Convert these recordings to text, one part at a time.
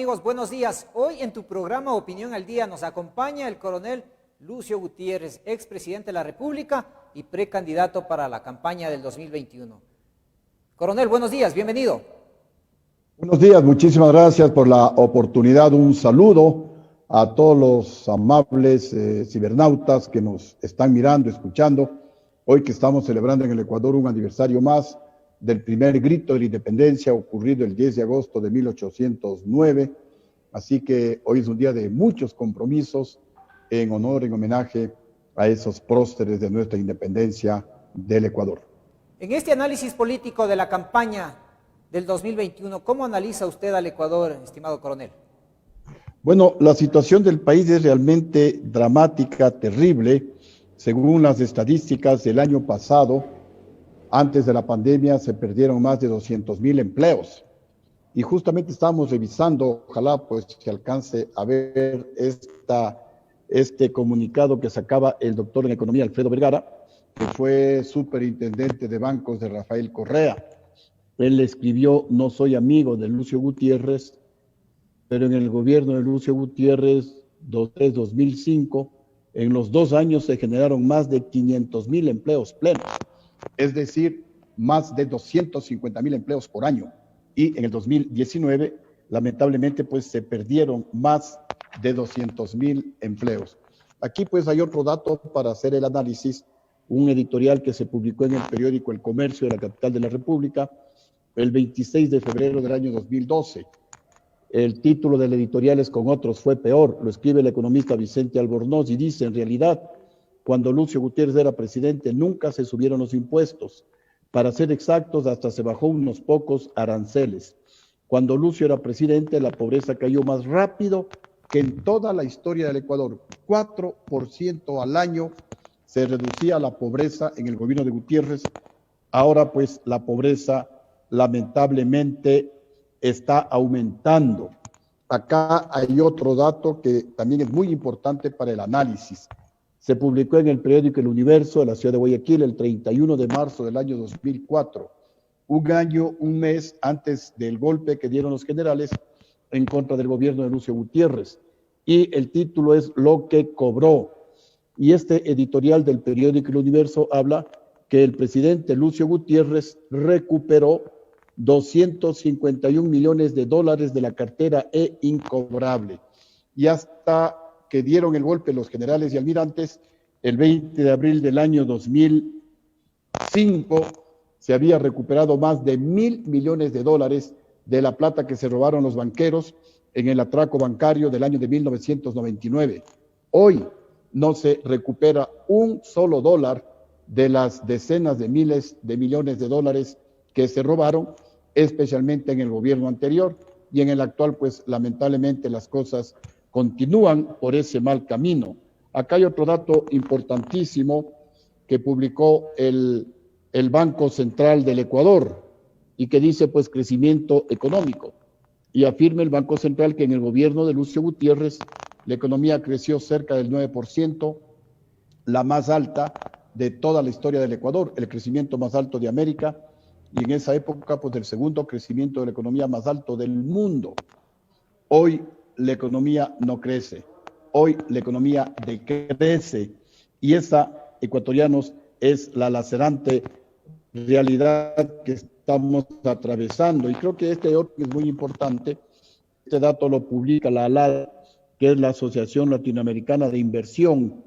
amigos? Buenos días. Hoy en tu programa Opinión al Día nos acompaña el coronel Lucio Gutiérrez, expresidente de la República y precandidato para la campaña del 2021. Coronel, buenos días, bienvenido. Buenos días, muchísimas gracias por la oportunidad. Un saludo a todos los amables cibernautas que nos están mirando, escuchando. Hoy que estamos celebrando en el Ecuador un aniversario más del primer grito de la independencia ocurrido el 10 de agosto de 1809. Así que hoy es un día de muchos compromisos en honor, en homenaje a esos próceres de nuestra independencia del Ecuador. En este análisis político de la campaña del 2021, ¿cómo analiza usted al Ecuador, estimado coronel? Bueno, la situación del país es realmente dramática, terrible. Según las estadísticas del año pasado, antes de la pandemia se perdieron más de 200,000 empleos. Y justamente estábamos revisando, ojalá pues se alcance a ver este comunicado que sacaba el doctor en economía Alfredo Vergara, que fue superintendente de bancos de Rafael Correa. Él escribió: no soy amigo de Lucio Gutiérrez, pero en el gobierno de Lucio Gutiérrez 2003-2005, en los 2 años se generaron más de 500,000 empleos plenos, es decir, más de 250,000 empleos por año. Y en el 2019, lamentablemente, pues se perdieron más de 200,000 empleos. Aquí pues hay otro dato para hacer el análisis, un editorial que se publicó en el periódico El Comercio de la capital de la República el 26 de febrero del año 2012. El título del editorial es "Con otros fue peor", lo escribe el economista Vicente Albornoz y dice: en realidad, cuando Lucio Gutiérrez era presidente, nunca se subieron los impuestos. Para ser exactos, hasta se bajó unos pocos aranceles. Cuando Lucio era presidente, la pobreza cayó más rápido que en toda la historia del Ecuador. 4% al año se reducía la pobreza en el gobierno de Gutiérrez. Ahora, pues, la pobreza lamentablemente está aumentando. Acá hay otro dato que también es muy importante para el análisis. Se publicó en el periódico El Universo de la ciudad de Guayaquil el 31 de marzo del año 2004, un mes antes del golpe que dieron los generales en contra del gobierno de Lucio Gutiérrez. Y el título es "Lo que cobró". Y este editorial del periódico El Universo habla que el presidente Lucio Gutiérrez recuperó 251 millones de dólares de la cartera incobrable. Y hasta que dieron el golpe los generales y almirantes, el 20 de abril del año 2005, se había recuperado más de 1,000 millones de dólares de la plata que se robaron los banqueros en el atraco bancario del año de 1999. Hoy no se recupera un solo dólar de las decenas de miles de millones de dólares que se robaron, especialmente en el gobierno anterior, y en el actual, pues lamentablemente las cosas continúan por ese mal camino. Acá hay otro dato importantísimo que publicó el Banco Central del Ecuador y que dice pues crecimiento económico. Y afirma el Banco Central que en el gobierno de Lucio Gutiérrez la economía creció cerca del 9%, la más alta de toda la historia del Ecuador, el crecimiento más alto de América, y en esa época pues el segundo crecimiento de la economía más alto del mundo. Hoy la economía no crece, hoy la economía decrece, y esa, ecuatorianos, es la lacerante realidad que estamos atravesando. Y creo que este otro es muy importante. Este dato lo publica la ALAD, que es la Asociación Latinoamericana de Inversión,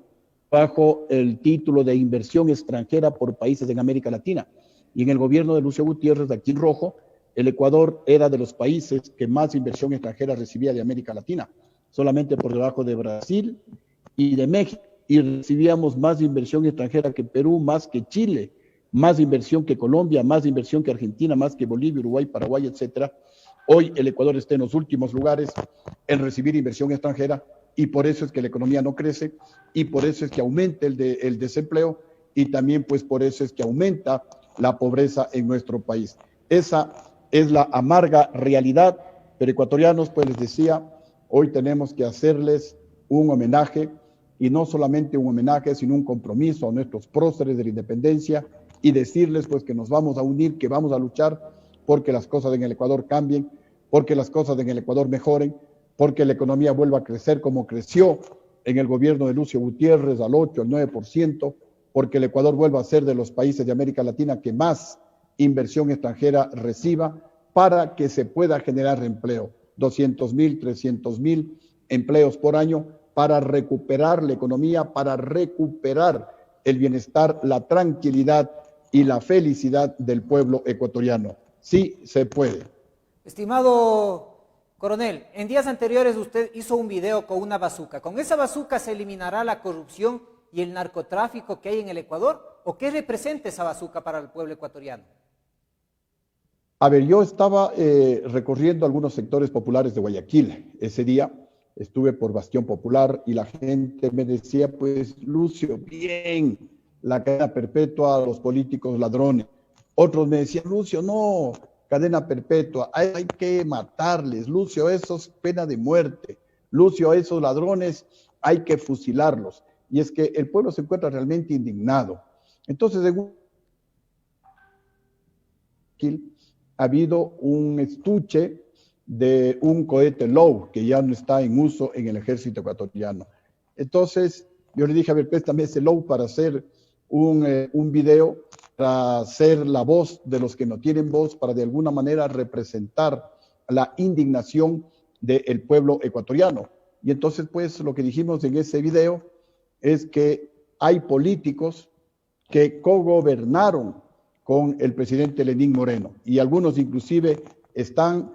bajo el título de Inversión Extranjera por Países en América Latina. Y en el gobierno de Lucio Gutiérrez, aquí en rojo, el Ecuador era de los países que más inversión extranjera recibía de América Latina, solamente por debajo de Brasil y de México. Y recibíamos más inversión extranjera que Perú, más que Chile, más inversión que Colombia, más inversión que Argentina, más que Bolivia, Uruguay, Paraguay, etcétera. Hoy el Ecuador está en los últimos lugares en recibir inversión extranjera, y por eso es que la economía no crece, y por eso es que aumenta el desempleo, y también pues por eso es que aumenta la pobreza en nuestro país. Esa es la amarga realidad, pero ecuatorianos, pues les decía, hoy tenemos que hacerles un homenaje, y no solamente un homenaje, sino un compromiso a nuestros próceres de la independencia, y decirles pues que nos vamos a unir, que vamos a luchar porque las cosas en el Ecuador cambien, porque las cosas en el Ecuador mejoren, porque la economía vuelva a crecer como creció en el gobierno de Lucio Gutiérrez al 8, al 9%, porque el Ecuador vuelva a ser de los países de América Latina que más inversión extranjera reciba para que se pueda generar empleo, 200,000, 300,000 empleos por año para recuperar la economía, para recuperar el bienestar, la tranquilidad y la felicidad del pueblo ecuatoriano. Sí se puede. Estimado coronel, en días anteriores usted hizo un video con una bazuca. ¿Con esa bazuca se eliminará la corrupción y el narcotráfico que hay en el Ecuador? ¿O qué representa esa bazuca para el pueblo ecuatoriano? A ver, yo estaba recorriendo algunos sectores populares de Guayaquil. Ese día estuve por Bastión Popular y la gente me decía, pues, Lucio, bien, la cadena perpetua a los políticos ladrones. Otros me decían, Lucio, no, cadena perpetua, hay que matarles. Lucio, eso es pena de muerte. Lucio, esos ladrones hay que fusilarlos. Y es que el pueblo se encuentra realmente indignado. Entonces, según ha habido un estuche de un cohete Low que ya no está en uso en el ejército ecuatoriano. Entonces, yo le dije, a ver, préstame ese Low para hacer un video, para ser la voz de los que no tienen voz, para de alguna manera representar la indignación del pueblo ecuatoriano. Y entonces, pues, lo que dijimos en ese video es que hay políticos que cogobernaron con el presidente Lenín Moreno y algunos inclusive están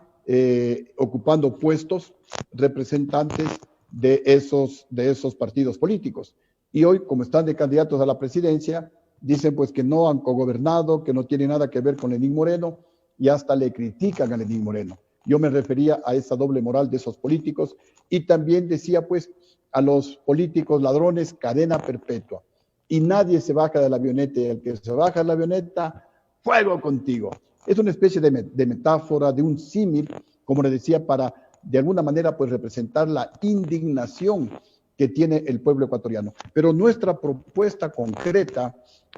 ocupando puestos representantes de esos partidos políticos. Y hoy, como están de candidatos a la presidencia, dicen pues que no han cogobernado, que no tiene nada que ver con Lenín Moreno y hasta le critican a Lenín Moreno. Yo me refería a esa doble moral de esos políticos y también decía pues a los políticos ladrones cadena perpetua. Y nadie se baja de la avioneta y el que se baja de la avioneta, fuego contigo. Es una especie de metáfora, de un símil, como le decía, para de alguna manera pues representar la indignación que tiene el pueblo ecuatoriano. Pero nuestra propuesta concreta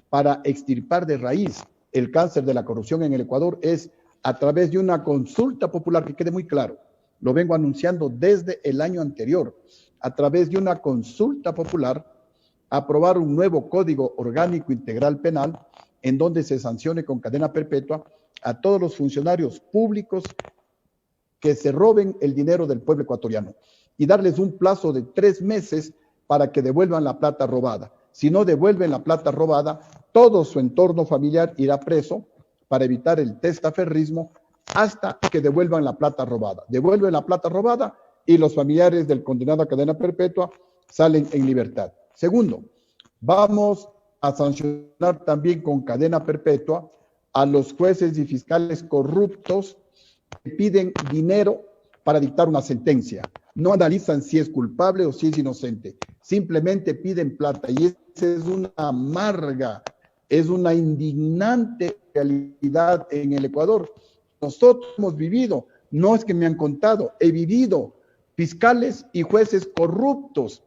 para extirpar de raíz el cáncer de la corrupción en el Ecuador es a través de una consulta popular, que quede muy claro, lo vengo anunciando desde el año anterior, a través de una consulta popular, aprobar un nuevo Código Orgánico Integral Penal en donde se sancione con cadena perpetua a todos los funcionarios públicos que se roben el dinero del pueblo ecuatoriano y darles un plazo de 3 meses para que devuelvan la plata robada. Si no devuelven la plata robada, todo su entorno familiar irá preso para evitar el testaferrismo hasta que devuelvan la plata robada. Devuelven la plata robada y los familiares del condenado a cadena perpetua salen en libertad. Segundo, vamos a sancionar también con cadena perpetua a los jueces y fiscales corruptos que piden dinero para dictar una sentencia. No analizan si es culpable o si es inocente. Simplemente piden plata. Y esa es una amarga, es una indignante realidad en el Ecuador. Nosotros hemos vivido, no es que me han contado, he vivido fiscales y jueces corruptos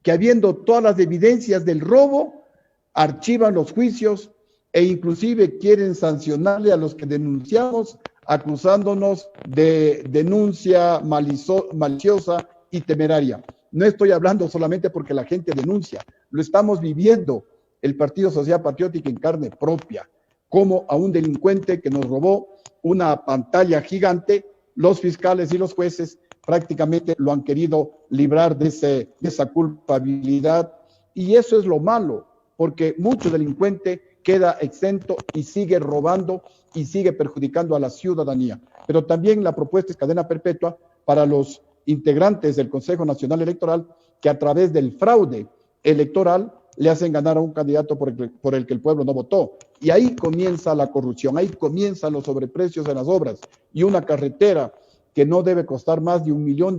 que habiendo todas las evidencias del robo, archivan los juicios e inclusive quieren sancionarle a los que denunciamos acusándonos de denuncia maliciosa y temeraria. No estoy hablando solamente porque la gente denuncia, lo estamos viviendo el Partido Social Patriótico en carne propia, como a un delincuente que nos robó una pantalla gigante, los fiscales y los jueces prácticamente lo han querido librar de esa culpabilidad y eso es lo malo, porque mucho delincuente queda exento y sigue robando y sigue perjudicando a la ciudadanía. Pero también la propuesta es cadena perpetua para los integrantes del Consejo Nacional Electoral que a través del fraude electoral le hacen ganar a un candidato por el que el pueblo no votó. Y ahí comienza la corrupción, ahí comienzan los sobreprecios en las obras y una carretera que no debe costar más de $1 millón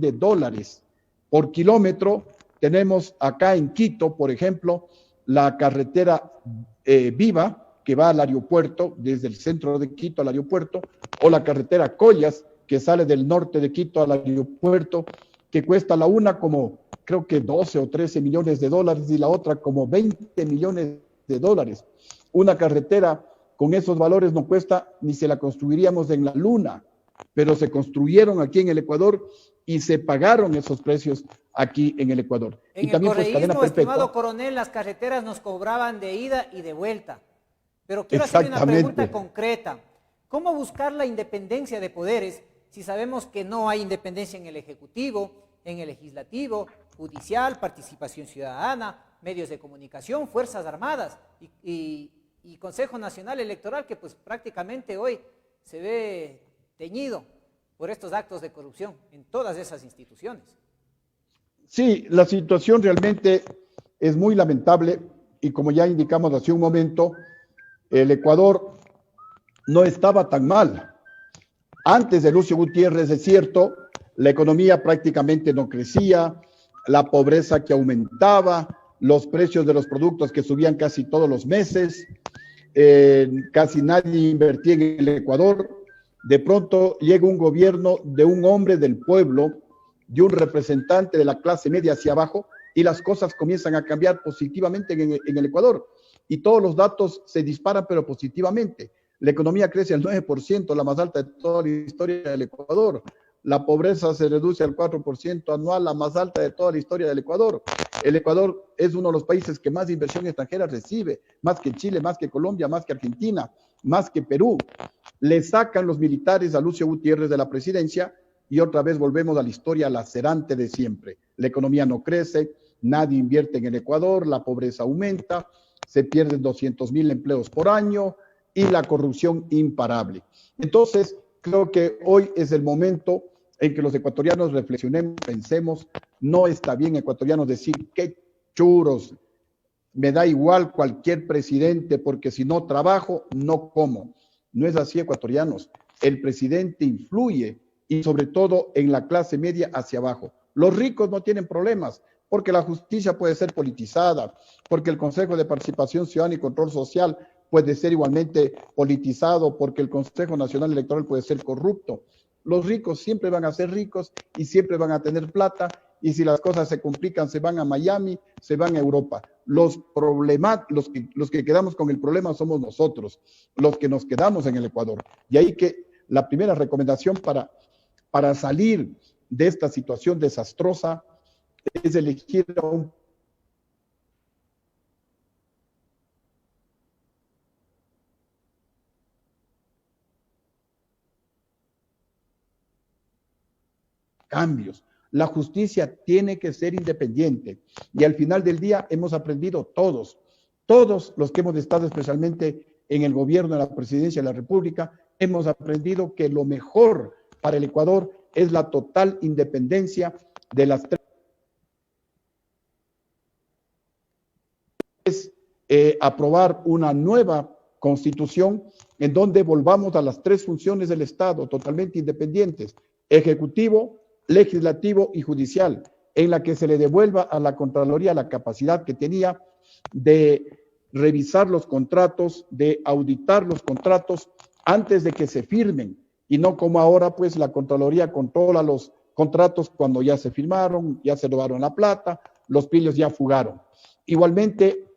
por kilómetro. Tenemos acá en Quito, por ejemplo, la carretera Viva, que va al aeropuerto, desde el centro de Quito al aeropuerto, o la carretera Collas, que sale del norte de Quito al aeropuerto, que cuesta la una como, creo que 12 o 13 millones de dólares y la otra como 20 millones de dólares. Una carretera con esos valores no cuesta ni se la construiríamos en la luna. pero se construyeron aquí en el Ecuador y se pagaron esos precios aquí en el Ecuador. En y también el pues cadena correísmo, perpetua. estimado coronel, las carreteras nos cobraban de ida y de vuelta. Pero quiero hacerle una Exactamente. pregunta concreta. ¿Cómo buscar la independencia de poderes si sabemos que no hay independencia en el Ejecutivo, en el Legislativo, Judicial, participación ciudadana, medios de comunicación, Fuerzas Armadas y Consejo Nacional Electoral, que pues prácticamente hoy se ve teñido por estos actos de corrupción en todas esas instituciones? Sí, la situación realmente es muy lamentable y como ya indicamos hace un momento, el Ecuador no estaba tan mal. Antes de Lucio Gutiérrez, es cierto, la economía prácticamente no crecía, la pobreza que aumentaba, los precios de los productos que subían casi todos los meses, casi nadie invertía en el Ecuador. De pronto llega un gobierno de un hombre del pueblo, de un representante de la clase media hacia abajo, y las cosas comienzan a cambiar positivamente en el Ecuador. Y todos los datos se disparan, pero positivamente. La economía crece al 9%, la más alta de toda la historia del Ecuador. La pobreza se reduce al 4% anual, la más alta de toda la historia del Ecuador. El Ecuador es uno de los países que más inversión extranjera recibe, más que Chile, más que Colombia, más que Argentina, más que Perú. Le sacan los militares a Lucio Gutiérrez de la presidencia y otra vez volvemos a la historia lacerante de siempre. La economía no crece, nadie invierte en el Ecuador, la pobreza aumenta, se pierden 200,000 empleos por año y la corrupción imparable. Entonces, creo que hoy es el momento en que los ecuatorianos reflexionemos, pensemos, no está bien, ecuatorianos, decir qué churos, me da igual cualquier presidente, porque si no trabajo, no como. No es así, ecuatorianos. El presidente influye y sobre todo en la clase media hacia abajo. Los ricos no tienen problemas, porque la justicia puede ser politizada, porque el Consejo de Participación Ciudadana y Control Social puede ser igualmente politizado, porque el Consejo Nacional Electoral puede ser corrupto. Los ricos siempre van a ser ricos y siempre van a tener plata, y si las cosas se complican, se van a Miami, se van a Europa. Los que quedamos con el problema somos nosotros, los que nos quedamos en el Ecuador. Y ahí que la primera recomendación para salir de esta situación desastrosa es elegir a un cambios. La justicia tiene que ser independiente y al final del día hemos aprendido todos los que hemos estado especialmente en el gobierno, en la presidencia de la República, hemos aprendido que lo mejor para el Ecuador es la total independencia de las tres, aprobar una nueva constitución en donde volvamos a las tres funciones del Estado totalmente independientes, ejecutivo, legislativo y judicial, en la que se le devuelva a la Contraloría la capacidad que tenía de revisar los contratos, de auditar los contratos antes de que se firmen, y no como ahora, pues la Contraloría controla los contratos cuando ya se firmaron, ya se robaron la plata, los pillos ya fugaron. Igualmente,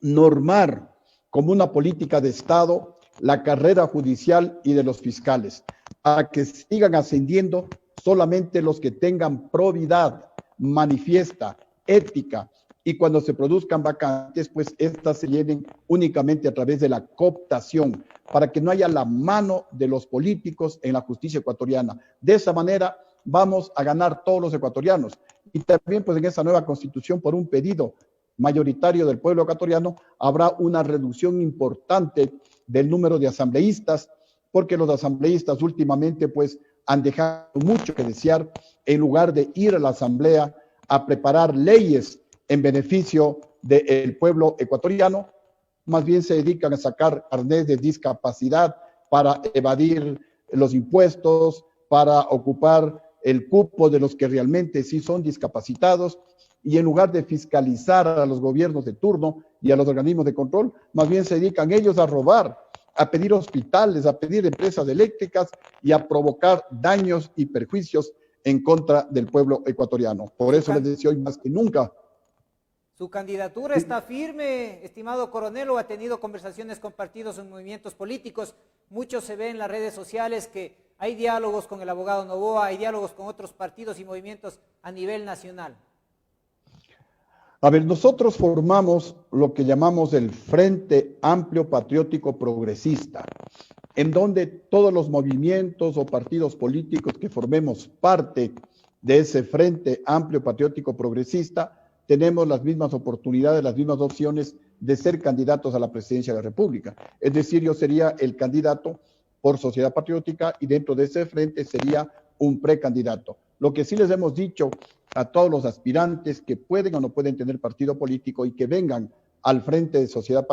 normar como una política de Estado la carrera judicial y de los fiscales, a que sigan ascendiendo solamente los que tengan probidad manifiesta, ética, y cuando se produzcan vacantes, pues estas se llenen únicamente a través de la cooptación, para que no haya la mano de los políticos en la justicia ecuatoriana. De esa manera vamos a ganar todos los ecuatorianos. Y también pues en esa nueva constitución, por un pedido mayoritario del pueblo ecuatoriano, habrá una reducción importante del número de asambleístas, porque los asambleístas últimamente pues han dejado mucho que desear, en lugar de ir a la asamblea a preparar leyes en beneficio del pueblo ecuatoriano, más bien se dedican a sacar carnets de discapacidad para evadir los impuestos, para ocupar el cupo de los que realmente sí son discapacitados, y en lugar de fiscalizar a los gobiernos de turno y a los organismos de control, más bien se dedican ellos a robar, a pedir hospitales, a pedir empresas eléctricas y a provocar daños y perjuicios en contra del pueblo ecuatoriano. Por eso les decía hoy más que nunca. ¿Su candidatura está firme, estimado coronel, o ha tenido conversaciones con partidos o movimientos políticos? Mucho se ve en las redes sociales que ¿Hay diálogos con el abogado Noboa? ¿Hay diálogos con otros partidos y movimientos a nivel nacional? A ver, nosotros formamos lo que llamamos el Frente Amplio Patriótico Progresista, en donde todos los movimientos o partidos políticos que formemos parte de ese Frente Amplio Patriótico Progresista tenemos las mismas oportunidades, las mismas opciones de ser candidatos a la presidencia de la República. Es decir, yo sería el candidato por Sociedad Patriótica y dentro de ese frente sería un precandidato. Lo que sí les hemos dicho a todos los aspirantes que pueden o no pueden tener partido político y que vengan al frente de Sociedad,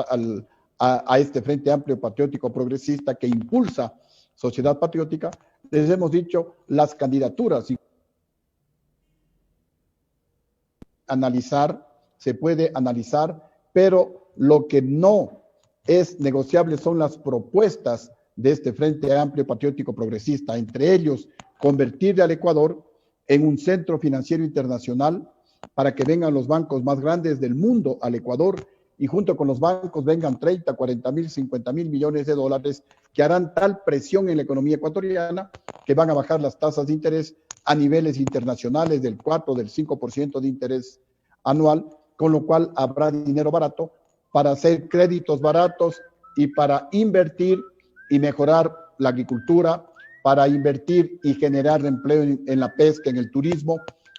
a este Frente Amplio Patriótico Progresista que impulsa Sociedad Patriótica, les hemos dicho las candidaturas. Se puede analizar, pero lo que no es negociable son las propuestas de este Frente Amplio Patriótico Progresista, entre ellos convertir al Ecuador en un centro financiero internacional para que vengan los bancos más grandes del mundo al Ecuador y junto con los bancos vengan 30, 40 mil, 50 mil millones de dólares que harán tal presión en la economía ecuatoriana que van a bajar las tasas de interés a niveles internacionales del 4, del 5% de interés anual, con lo cual habrá dinero barato para hacer créditos baratos y para invertir y mejorar la agricultura, para invertir y generar empleo en la pesca, en el turismo,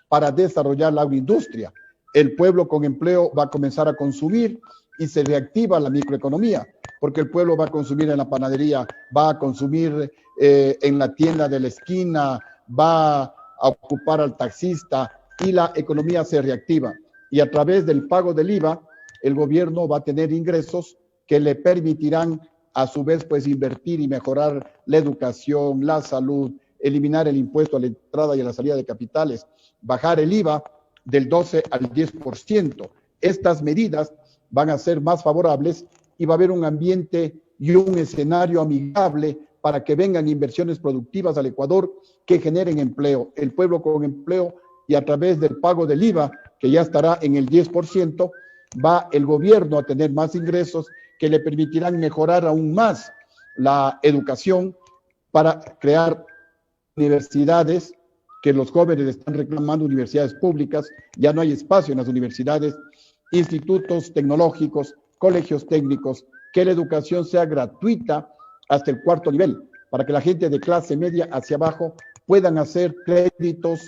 para desarrollar la agroindustria. El pueblo con empleo va a comenzar a consumir y se reactiva la microeconomía, porque el pueblo va a consumir en la panadería, va a consumir en la tienda de la esquina, va a ocupar al taxista y la economía se reactiva. Y a través del pago del IVA, el gobierno va a tener ingresos que le permitirán a su vez pues invertir y mejorar la educación, la salud, eliminar el impuesto a la entrada y a la salida de capitales, bajar el IVA del 12 al 10%. Estas medidas van a ser más favorables y va a haber un ambiente y un escenario amigable para que vengan inversiones productivas al Ecuador que generen empleo. El pueblo con empleo y a través del pago del IVA, que ya estará en el 10%, va el gobierno a tener más ingresos que le permitirán mejorar aún más la educación para crear universidades que los jóvenes están reclamando, universidades públicas, ya no hay espacio en las universidades, institutos tecnológicos, colegios técnicos, que la educación sea gratuita hasta el 4º nivel, para que la gente de clase media hacia abajo puedan hacer créditos,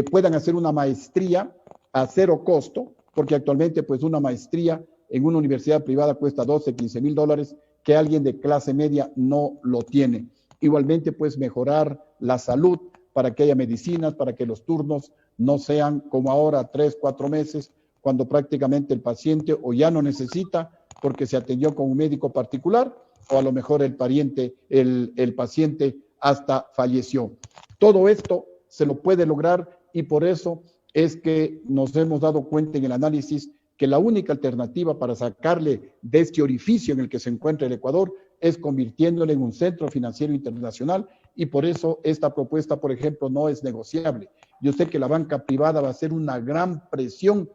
puedan hacer una maestría a 0 costo, porque actualmente pues una maestría en una universidad privada cuesta 12, 15 mil dólares, que alguien de clase media no lo tiene. Igualmente pues mejorar la salud para que haya medicinas, para que los turnos no sean como ahora 3, 4 meses, cuando prácticamente el paciente o ya no necesita porque se atendió con un médico particular o a lo mejor el paciente hasta falleció. Todo esto se lo puede lograr y por eso es que nos hemos dado cuenta en el análisis que la única alternativa para sacarle de este orificio en el que se encuentra el Ecuador es convirtiéndole en un centro financiero internacional y por eso esta propuesta, por ejemplo, no es negociable. Yo sé que la banca privada va a hacer una gran presión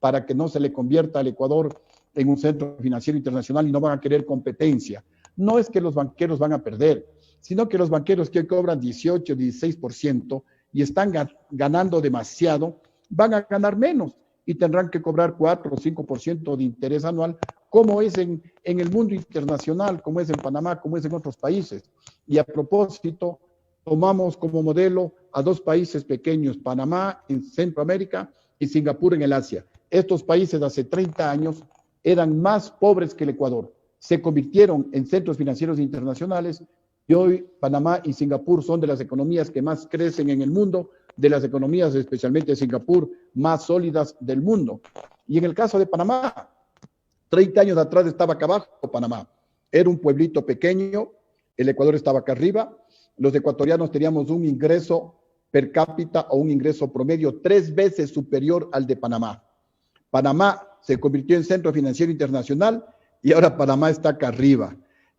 para que no se le convierta al Ecuador en un centro financiero internacional y no van a querer competencia. No es que los banqueros van a perder, sino que los banqueros que cobran 18, 16% y están ganando demasiado, van a ganar menos y tendrán que cobrar 4 o 5% de interés anual, como es en el mundo internacional, como es en Panamá, como es en otros países. Y a propósito, tomamos como modelo a 2 países pequeños, Panamá en Centroamérica y Singapur en el Asia. Estos países hace 30 años eran más pobres que el Ecuador, se convirtieron en centros financieros internacionales y hoy Panamá y Singapur son de las economías que más crecen en el mundo, de las economías, especialmente Singapur, más sólidas del mundo. Y en el caso de Panamá, 30 años atrás estaba acá abajo Panamá. Era un pueblito pequeño, el Ecuador estaba acá arriba, los ecuatorianos teníamos un ingreso per cápita o un ingreso promedio 3 veces superior al de Panamá. Panamá se convirtió en centro financiero internacional y ahora Panamá está acá arriba.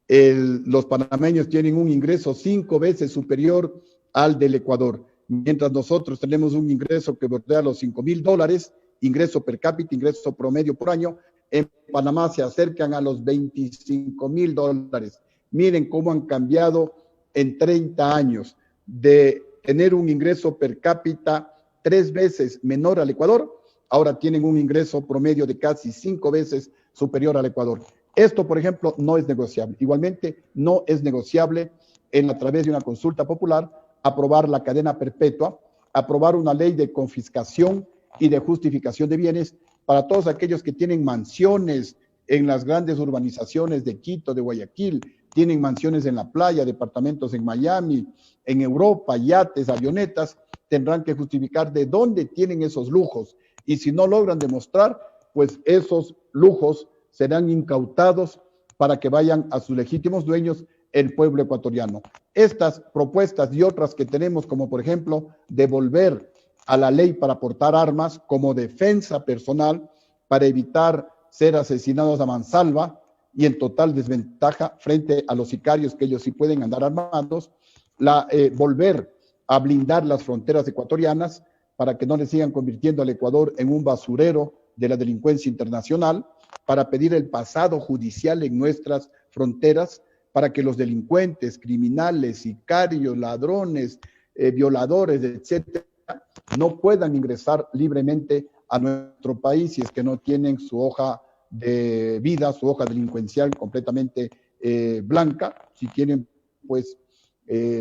Los panameños tienen un ingreso 5 veces superior al del Ecuador, mientras nosotros tenemos un ingreso que bordea los $5,000, ingreso per cápita, ingreso promedio por año. En Panamá se acercan a los $25,000. Miren cómo han cambiado en 30 años de tener un ingreso per cápita 3 veces menor al Ecuador, ahora tienen un ingreso promedio de casi 5 veces superior al Ecuador. Esto, por ejemplo, no es negociable. Igualmente, no es negociable a través de una consulta popular aprobar la cadena perpetua, aprobar una ley de confiscación y de justificación de bienes para todos aquellos que tienen mansiones en las grandes urbanizaciones de Quito, de Guayaquil, tienen mansiones en la playa, departamentos en Miami, en Europa, yates, avionetas, tendrán que justificar de dónde tienen esos lujos. Y si no logran demostrar, pues esos lujos serán incautados para que vayan a sus legítimos dueños, el pueblo ecuatoriano. Estas propuestas y otras que tenemos, como por ejemplo, devolver a la ley para portar armas como defensa personal para evitar ser asesinados a mansalva y en total desventaja frente a los sicarios, que ellos sí pueden andar armados, volver a blindar las fronteras ecuatorianas para que no le sigan convirtiendo al Ecuador en un basurero de la delincuencia internacional, para pedir el pasado judicial en nuestras fronteras, para que los delincuentes, criminales, sicarios, ladrones, violadores, etcétera, no puedan ingresar libremente a nuestro país si es que no tienen su hoja de vida, su hoja delincuencial completamente blanca. Si tienen, pues,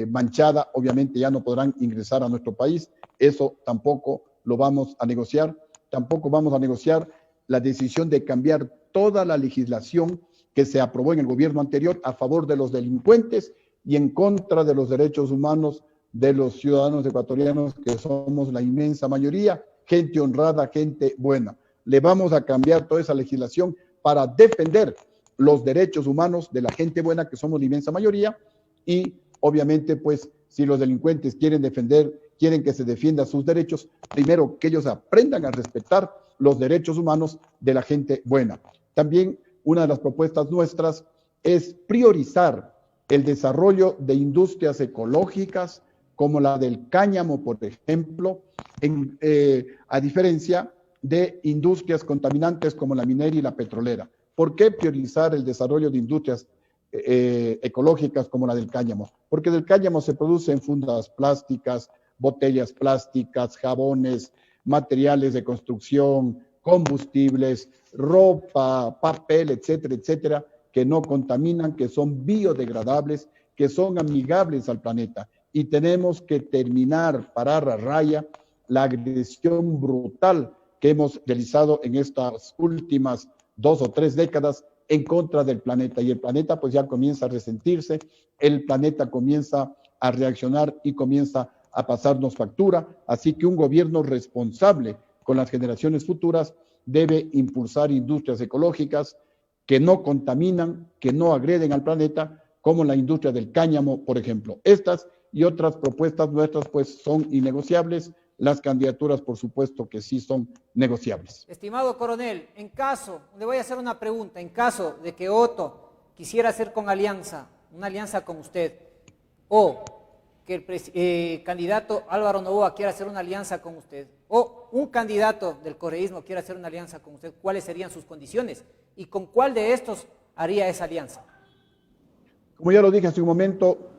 manchada, obviamente ya no podrán ingresar a nuestro país. Eso tampoco lo vamos a negociar. Tampoco vamos a negociar la decisión de cambiar toda la legislación que se aprobó en el gobierno anterior a favor de los delincuentes y en contra de los derechos humanos de los ciudadanos ecuatorianos, que somos la inmensa mayoría, gente honrada, gente buena. Le vamos a cambiar toda esa legislación para defender los derechos humanos de la gente buena, que somos la inmensa mayoría, y obviamente, pues, si los delincuentes quieren que se defienda sus derechos, primero que ellos aprendan a respetar los derechos humanos de la gente buena. También una de las propuestas nuestras es priorizar el desarrollo de industrias ecológicas como la del cáñamo, por ejemplo, a diferencia de industrias contaminantes como la minera y la petrolera. ¿Por qué priorizar el desarrollo de industrias ecológicas como la del cáñamo? Porque del cáñamo se producen fundas plásticas, botellas plásticas, jabones, materiales de construcción, combustibles, ropa, papel, etcétera, etcétera, que no contaminan, que son biodegradables, que son amigables al planeta. Y tenemos que parar a raya la agresión brutal que hemos realizado en estas últimas 2 o 3 décadas en contra del planeta. Y el planeta pues ya comienza a resentirse, el planeta comienza a reaccionar y comienza a pasarnos factura. Así que un gobierno responsable con las generaciones futuras debe impulsar industrias ecológicas que no contaminan, que no agreden al planeta, como la industria del cáñamo, por ejemplo. Estas y otras propuestas nuestras pues son innegociables. Las candidaturas, por supuesto que sí son negociables. Estimado coronel, le voy a hacer una pregunta, en caso de que Otto quisiera hacer una alianza con usted, o que el candidato Álvaro Noboa quiera hacer una alianza con usted, o un candidato del correísmo quiera hacer una alianza con usted, ¿cuáles serían sus condiciones? ¿Y con cuál de estos haría esa alianza? Como ya lo dije hace un momento,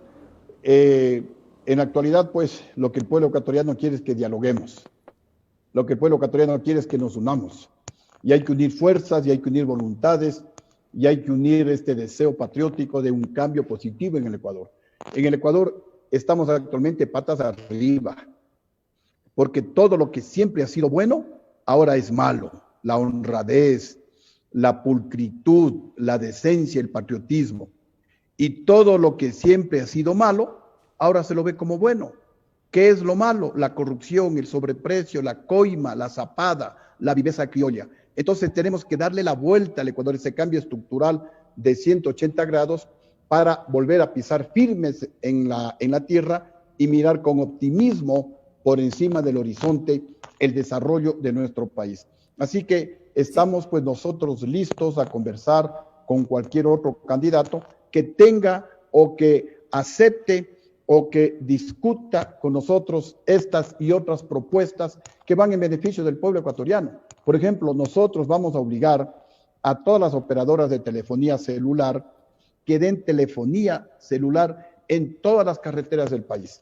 en la actualidad, pues, lo que el pueblo ecuatoriano quiere es que dialoguemos. Lo que el pueblo ecuatoriano quiere es que nos unamos. Y hay que unir fuerzas, y hay que unir voluntades, y hay que unir este deseo patriótico de un cambio positivo en el Ecuador. En el Ecuador estamos actualmente patas arriba, porque todo lo que siempre ha sido bueno, ahora es malo. La honradez, la pulcritud, la decencia, el patriotismo. Y todo lo que siempre ha sido malo, ahora se lo ve como bueno. ¿Qué es lo malo? La corrupción, el sobreprecio, la coima, la zapada, la viveza criolla. Entonces tenemos que darle la vuelta al Ecuador, ese cambio estructural de 180 grados para volver a pisar firmes en la tierra y mirar con optimismo por encima del horizonte el desarrollo de nuestro país. Así que estamos pues nosotros listos a conversar con cualquier otro candidato que tenga o que acepte o que discuta con nosotros estas y otras propuestas que van en beneficio del pueblo ecuatoriano. Por ejemplo, nosotros vamos a obligar a todas las operadoras de telefonía celular que den telefonía celular en todas las carreteras del país.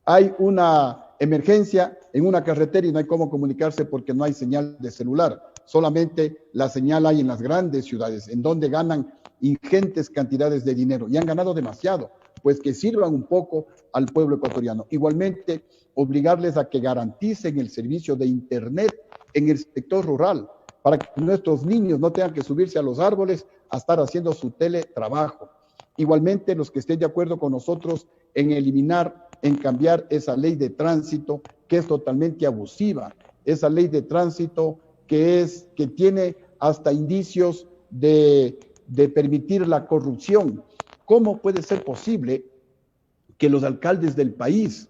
Hay una emergencia en una carretera y no hay cómo comunicarse porque no hay señal de celular. Solamente la señal hay en las grandes ciudades, en donde ganan ingentes cantidades de dinero y han ganado demasiado, pues que sirvan un poco al pueblo ecuatoriano. Igualmente, obligarles a que garanticen el servicio de Internet en el sector rural, para que nuestros niños no tengan que subirse a los árboles a estar haciendo su teletrabajo. Igualmente, los que estén de acuerdo con nosotros en eliminar, en cambiar esa ley de tránsito que es totalmente abusiva, esa ley de tránsito que tiene hasta indicios de permitir la corrupción. ¿Cómo puede ser posible que los alcaldes del país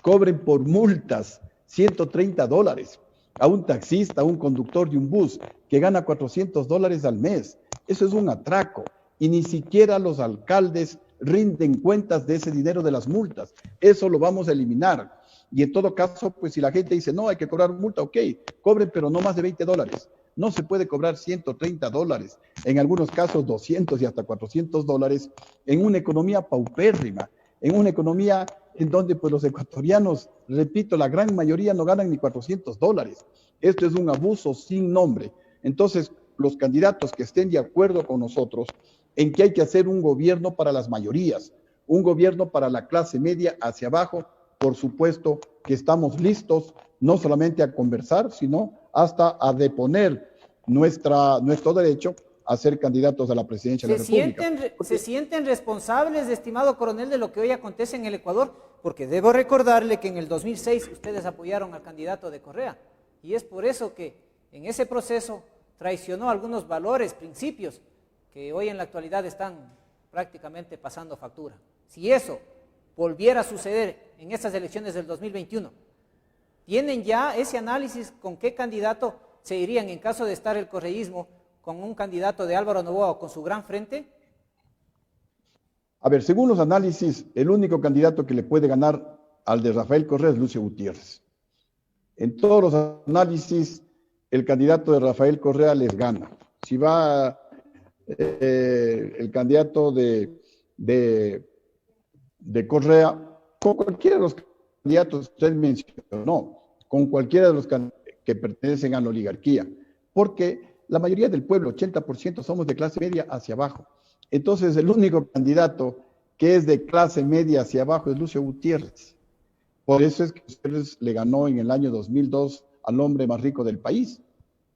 cobren por multas $130 a un taxista, a un conductor de un bus que gana $400 al mes? Eso es un atraco y ni siquiera los alcaldes rinden cuentas de ese dinero de las multas. Eso lo vamos a eliminar. Y en todo caso, pues si la gente dice, no, hay que cobrar multa, ok, cobren, pero no más de $20. No se puede cobrar $130, en algunos casos 200 y hasta $400, en una economía paupérrima, en una economía en donde pues los ecuatorianos, repito, la gran mayoría no ganan ni $400. Esto es un abuso sin nombre. Entonces, los candidatos que estén de acuerdo con nosotros en que hay que hacer un gobierno para las mayorías, un gobierno para la clase media hacia abajo, por supuesto que estamos listos no solamente a conversar, sino hasta a deponer nuestro derecho a ser candidatos a la presidencia de la República. ¿Se sienten responsables, estimado coronel, de lo que hoy acontece en el Ecuador? Porque debo recordarle que en el 2006 ustedes apoyaron al candidato de Correa, y es por eso que en ese proceso traicionó algunos valores, principios, que hoy en la actualidad están prácticamente pasando factura. Si eso volviera a suceder en estas elecciones del 2021, ¿tienen ya ese análisis con qué candidato se irían en caso de estar el correísmo con un candidato de Álvaro Noboa o con su gran frente? A ver, según los análisis, el único candidato que le puede ganar al de Rafael Correa es Lucio Gutiérrez. En todos los análisis, el candidato de Rafael Correa les gana. Si va el candidato de Correa, con cualquiera de los candidatos que usted mencionó, con cualquiera de los que pertenecen a la oligarquía, porque la mayoría del pueblo, 80%, somos de clase media hacia abajo. Entonces, el único candidato que es de clase media hacia abajo es Lucio Gutiérrez. Por eso es que Gutiérrez le ganó en el año 2002 al hombre más rico del país.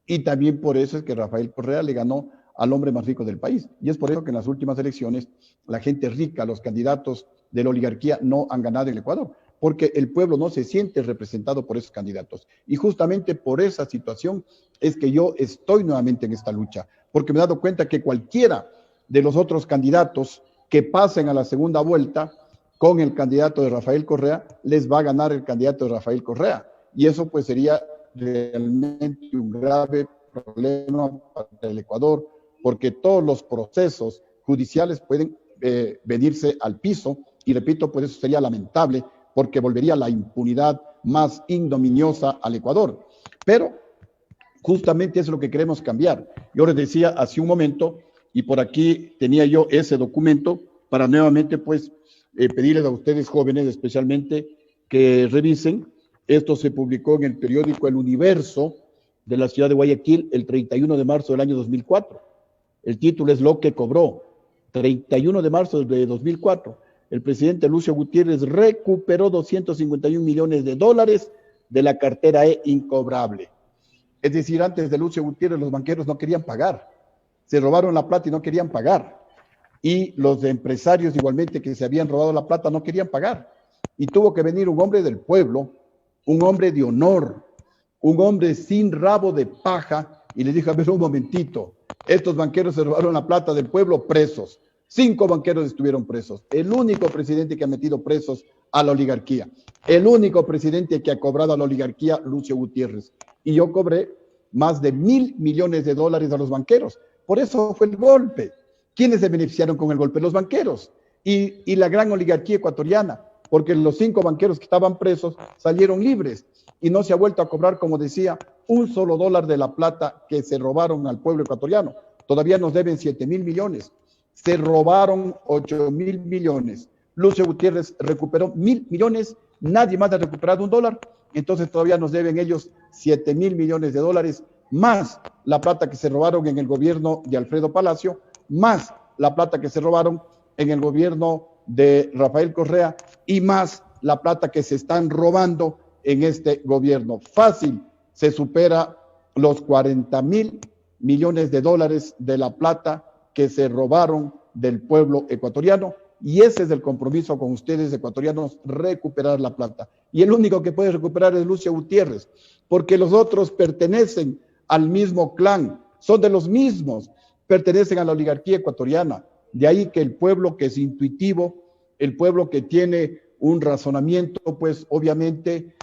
Y también por eso es que Rafael Correa le ganó al hombre más rico del país. Y es por eso que en las últimas elecciones la gente rica, los candidatos de la oligarquía no han ganado en el Ecuador, porque el pueblo no se siente representado por esos candidatos. Y justamente por esa situación es que yo estoy nuevamente en esta lucha, porque me he dado cuenta que cualquiera de los otros candidatos que pasen a la segunda vuelta con el candidato de Rafael Correa, les va a ganar el candidato de Rafael Correa. Y eso pues sería realmente un grave problema para el Ecuador, porque todos los procesos judiciales pueden venirse al piso, y repito, pues eso sería lamentable, porque volvería la impunidad más ignominiosa al Ecuador. Pero justamente es lo que queremos cambiar. Yo les decía hace un momento, y por aquí tenía yo ese documento, para nuevamente pues pedirles a ustedes jóvenes especialmente que revisen. Esto se publicó en el periódico El Universo de la ciudad de Guayaquil el 31 de marzo del año 2004. El título es Lo que cobró. 31 de marzo de 2004. El presidente Lucio Gutiérrez recuperó $251 millones de la cartera E incobrable. Es decir, antes de Lucio Gutiérrez los banqueros no querían pagar. Se robaron la plata y no querían pagar. Y los empresarios igualmente que se habían robado la plata no querían pagar. Y tuvo que venir un hombre del pueblo, un hombre de honor, un hombre sin rabo de paja, y les dijo, a ver un momentito, estos banqueros se robaron la plata del pueblo, presos. 5 banqueros estuvieron presos. El único presidente que ha metido presos a la oligarquía. El único presidente que ha cobrado a la oligarquía, Lucio Gutiérrez. Y yo cobré más de $1.000 millones a los banqueros. Por eso fue el golpe. ¿Quiénes se beneficiaron con el golpe? Los banqueros y la gran oligarquía ecuatoriana, porque los 5 banqueros que estaban presos salieron libres y no se ha vuelto a cobrar, como decía, un solo dólar de la plata que se robaron al pueblo ecuatoriano. Todavía nos deben 7.000 millones. Se robaron 8.000 millones. Lucio Gutiérrez recuperó 1.000 millones, nadie más ha recuperado $1, entonces todavía nos deben ellos 7.000 millones de dólares, más la plata que se robaron en el gobierno de Alfredo Palacio, más la plata que se robaron en el gobierno de Rafael Correa y más la plata que se están robando en este gobierno. Fácil se supera los 40.000 millones de dólares de la plata que se robaron del pueblo ecuatoriano, y ese es el compromiso con ustedes ecuatorianos, recuperar la plata. Y el único que puede recuperar es Lucio Gutiérrez, porque los otros pertenecen al mismo clan, son de los mismos, pertenecen a la oligarquía ecuatoriana. De ahí que el pueblo que es intuitivo, el pueblo que tiene un razonamiento, pues obviamente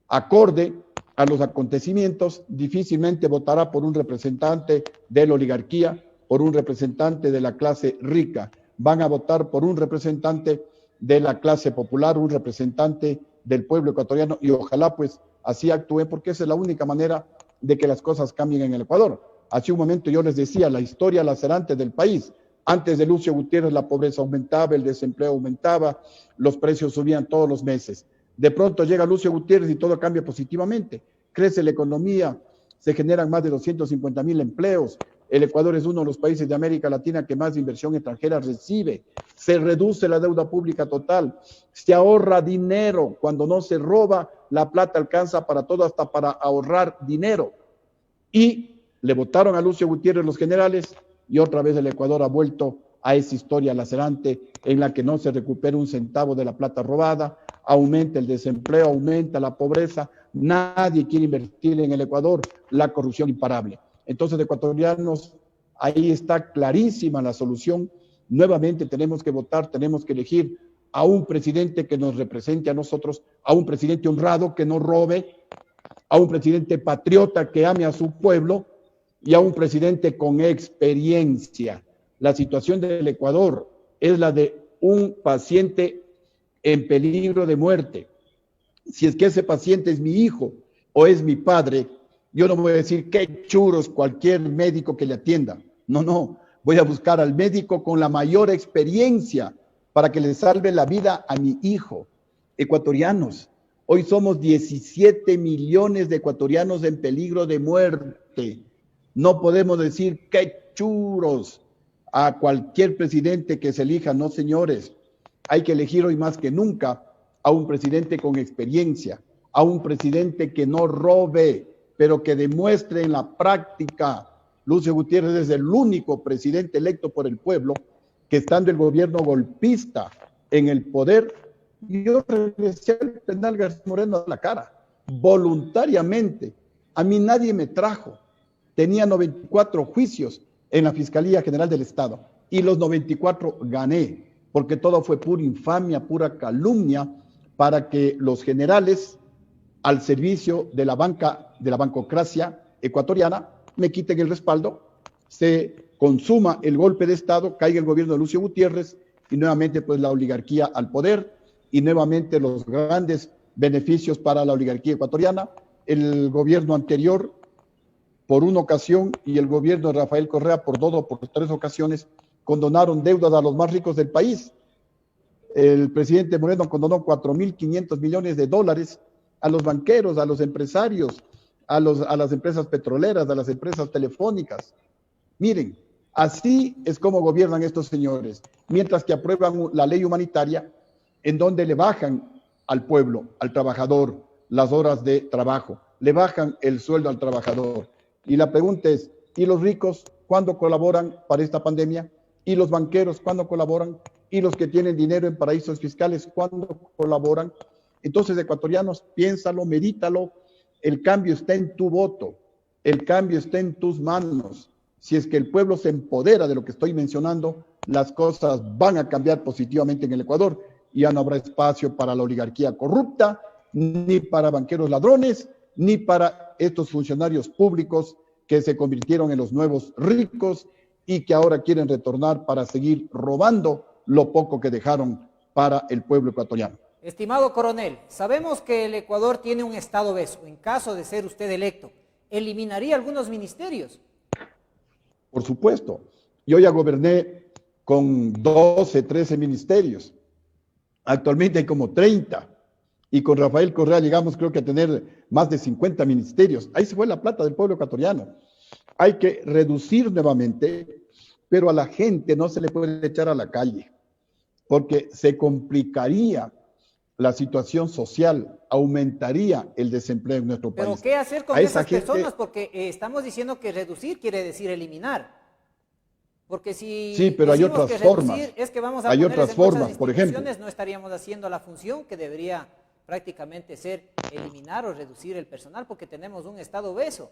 acorde a los acontecimientos, difícilmente votará por un representante de la oligarquía, por un representante de la clase rica. Van a votar por un representante de la clase popular, un representante del pueblo ecuatoriano, y ojalá pues así actúe, porque esa es la única manera de que las cosas cambien en el Ecuador. Hace un momento yo les decía, la historia lacerante del país. Antes de Lucio Gutiérrez la pobreza aumentaba, el desempleo aumentaba, los precios subían todos los meses. De pronto llega Lucio Gutiérrez y todo cambia positivamente. Crece la economía, se generan más de 250.000 empleos. El Ecuador es uno de los países de América Latina que más inversión extranjera recibe. Se reduce la deuda pública total. Se ahorra dinero. Cuando no se roba, la plata alcanza para todo, hasta para ahorrar dinero. Y le votaron a Lucio Gutiérrez los generales, y otra vez el Ecuador ha vuelto a esa historia lacerante en la que no se recupera un centavo de la plata robada, aumenta el desempleo, aumenta la pobreza, nadie quiere invertir en el Ecuador, la corrupción imparable. Entonces, ecuatorianos, ahí está clarísima la solución. Nuevamente tenemos que votar, tenemos que elegir a un presidente que nos represente a nosotros, a un presidente honrado que no robe, a un presidente patriota que ame a su pueblo y a un presidente con experiencia. La situación del Ecuador es la de un paciente en peligro de muerte. Si es que ese paciente es mi hijo o es mi padre, yo no voy a decir qué churos cualquier médico que le atienda. No, voy a buscar al médico con la mayor experiencia para que le salve la vida a mi hijo. Ecuatorianos, hoy somos 17 millones de ecuatorianos en peligro de muerte. No podemos decir qué churos a cualquier presidente que se elija, no señores. Hay que elegir hoy más que nunca a un presidente con experiencia, a un presidente que no robe, pero que demuestre en la práctica. Lucio Gutiérrez es el único presidente electo por el pueblo que, estando el gobierno golpista en el poder, yo regresé al penal García Moreno a la cara, voluntariamente. A mí nadie me trajo. Tenía 94 juicios en la Fiscalía General del Estado y los 94 gané, porque todo fue pura infamia, pura calumnia, para que los generales al servicio de la bancocracia ecuatoriana me quiten el respaldo, se consuma el golpe de Estado, caiga el gobierno de Lucio Gutiérrez y nuevamente pues la oligarquía al poder y nuevamente los grandes beneficios para la oligarquía ecuatoriana. El gobierno anterior por una ocasión y el gobierno de Rafael Correa por 2 o por 3 ocasiones condonaron deudas a los más ricos del país. El presidente Moreno condonó 4.500 millones de dólares a los banqueros, a los empresarios, a las empresas petroleras, a las empresas telefónicas. Miren, así es como gobiernan estos señores, mientras que aprueban la ley humanitaria en donde le bajan al pueblo, al trabajador, las horas de trabajo, le bajan el sueldo al trabajador. Y la pregunta es, ¿y los ricos cuándo colaboran para esta pandemia? ¿Y los banqueros cuándo colaboran? ¿Y los que tienen dinero en paraísos fiscales cuándo colaboran? Entonces, ecuatorianos, piénsalo, medítalo. El cambio está en tu voto, el cambio está en tus manos. Si es que el pueblo se empodera de lo que estoy mencionando, las cosas van a cambiar positivamente en el Ecuador. Ya no habrá espacio para la oligarquía corrupta, ni para banqueros ladrones, ni para estos funcionarios públicos que se convirtieron en los nuevos ricos y que ahora quieren retornar para seguir robando lo poco que dejaron para el pueblo ecuatoriano. Estimado coronel, sabemos que el Ecuador tiene un estado obeso. En caso de ser usted electo, ¿eliminaría algunos ministerios? Por supuesto. Yo ya goberné con 12, 13 ministerios. Actualmente hay como 30. Y con Rafael Correa llegamos, creo que a tener más de 50 ministerios. Ahí se fue la plata del pueblo ecuatoriano. Hay que reducir nuevamente, pero a la gente no se le puede echar a la calle, porque se complicaría la situación social, aumentaría el desempleo en nuestro país. Pero ¿qué hacer con A esa esas personas? Porque estamos diciendo que reducir quiere decir eliminar. Porque si Sí, pero hay decimos otras que formas. reducir es que vamos a Hay ponerles otras en muchas formas, por ejemplo. instituciones, no estaríamos haciendo la función que debería prácticamente ser eliminar o reducir el personal, porque tenemos un Estado obeso.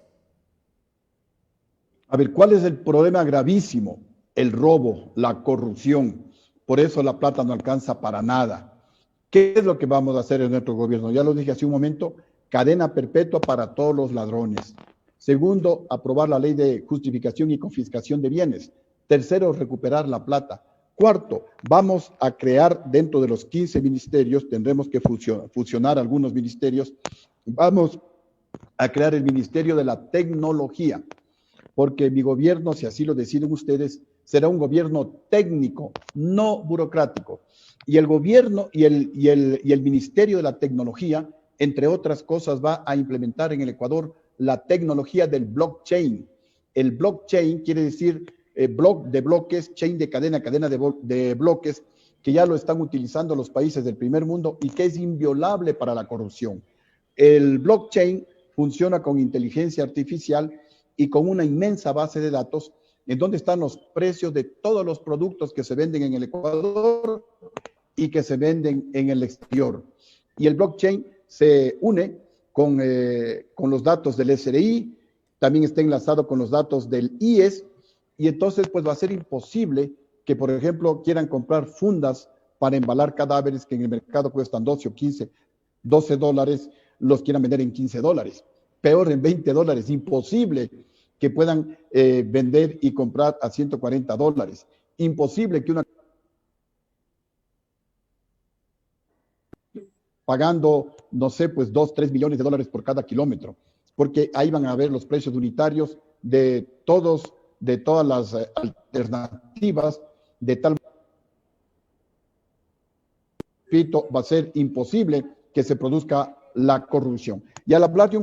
A ver, ¿cuál es el problema gravísimo? El robo, la corrupción. Por eso la plata no alcanza para nada. ¿Qué es lo que vamos a hacer en nuestro gobierno? Ya lo dije hace un momento, cadena perpetua para todos los ladrones. Segundo, aprobar la ley de justificación y confiscación de bienes. Tercero, recuperar la plata. Cuarto, vamos a crear dentro de los 15 ministerios, tendremos que fusionar algunos ministerios, vamos a crear el Ministerio de la Tecnología, porque mi gobierno, si así lo deciden ustedes, será un gobierno técnico, no burocrático. Y el gobierno y el Ministerio de la Tecnología, entre otras cosas, va a implementar en el Ecuador la tecnología del blockchain. El blockchain quiere decir block de bloques, chain de cadena, cadena de bloques, que ya lo están utilizando los países del primer mundo y que es inviolable para la corrupción. El blockchain funciona con inteligencia artificial y con una inmensa base de datos en donde están los precios de todos los productos que se venden en el Ecuador y que se venden en el exterior. Y el blockchain se une con los datos del SRI, también está enlazado con los datos del IES, y entonces pues va a ser imposible que, por ejemplo, quieran comprar fundas para embalar cadáveres que en el mercado cuestan 12 o 15, 12 dólares, los quieran vender en 15 dólares, peor en 20 dólares, imposible que puedan vender y comprar a 140 dólares, imposible que una pagando, no sé, pues 2, 3 millones de dólares por cada kilómetro, porque ahí van a ver los precios unitarios de todas las alternativas, de tal va a ser imposible que se produzca la corrupción. Y al hablar de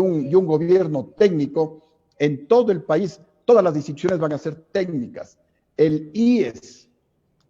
un gobierno técnico, en todo el país, todas las instituciones van a ser técnicas. El IES,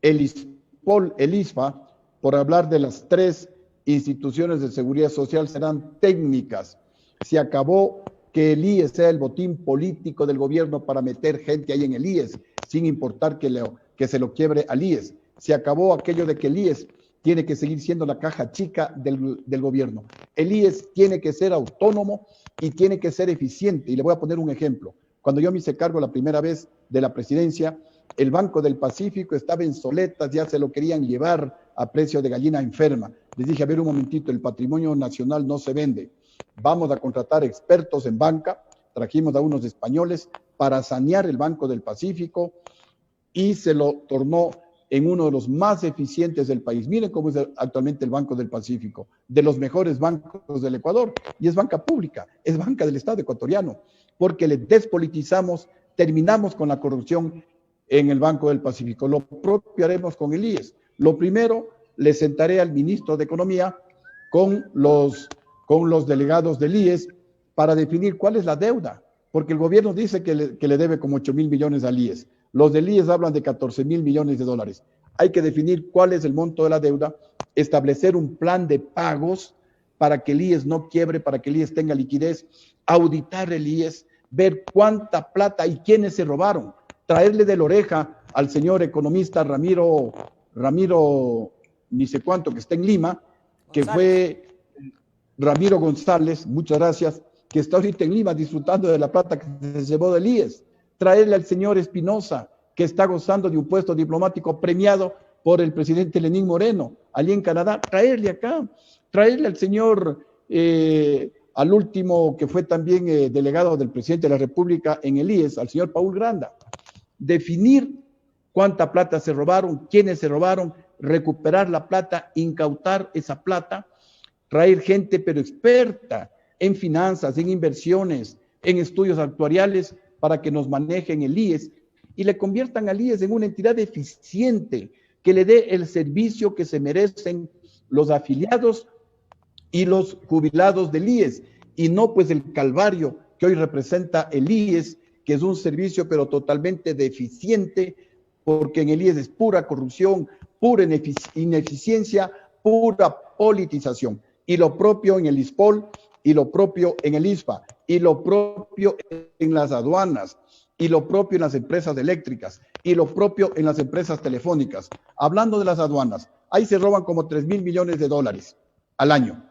el ISPOL, el ISFA, por hablar de las 3 instituciones de seguridad social, serán técnicas. Se acabó que el IES sea el botín político del gobierno para meter gente ahí en el IES, sin importar que se lo quiebre al IES. Se acabó aquello de que el IES tiene que seguir siendo la caja chica del gobierno. El IES tiene que ser autónomo y tiene que ser eficiente. Y le voy a poner un ejemplo. Cuando yo me hice cargo la primera vez de la presidencia, el Banco del Pacífico estaba en soletas, ya se lo querían llevar a precio de gallina enferma. Les dije, a ver un momentito, el patrimonio nacional no se vende. Vamos a contratar expertos en banca, trajimos a unos españoles para sanear el Banco del Pacífico y se lo tornó en uno de los más eficientes del país. Miren cómo es actualmente el Banco del Pacífico, de los mejores bancos del Ecuador, y es banca pública, es banca del Estado ecuatoriano, porque le despolitizamos, terminamos con la corrupción en el Banco del Pacífico. Lo propio haremos con el IES. Lo primero, le sentaré al ministro de Economía con los delegados del IES para definir cuál es la deuda, porque el gobierno dice que le debe como 8.000 millones al IES. Los del IES hablan de 14.000 millones de dólares. Hay que definir cuál es el monto de la deuda, establecer un plan de pagos para que el IES no quiebre, para que el IES tenga liquidez, auditar el IES, ver cuánta plata y quiénes se robaron, traerle de la oreja al señor economista Ramiro, ni sé cuánto, que está en Lima, que fue Ramiro González, muchas gracias, que está ahorita en Lima disfrutando de la plata que se llevó del IES. Traerle al señor Espinosa, que está gozando de un puesto diplomático premiado por el presidente Lenín Moreno, allí en Canadá, traerle acá, traerle al señor, al último que fue también delegado del presidente de la República en el IES, al señor Paul Granda, definir cuánta plata se robaron, quiénes se robaron, recuperar la plata, incautar esa plata, traer gente pero experta en finanzas, en inversiones, en estudios actuariales, para que nos manejen el IES y le conviertan al IES en una entidad eficiente que le dé el servicio que se merecen los afiliados y los jubilados del IES, y no pues el calvario que hoy representa el IES, que es un servicio pero totalmente deficiente, porque en el IES es pura corrupción, pura ineficiencia, pura politización, y lo propio en el ISPOL, y lo propio en el ISPA, y lo propio en las aduanas, y lo propio en las empresas eléctricas, y lo propio en las empresas telefónicas. Hablando de las aduanas, ahí se roban como 3.000 millones de dólares al año,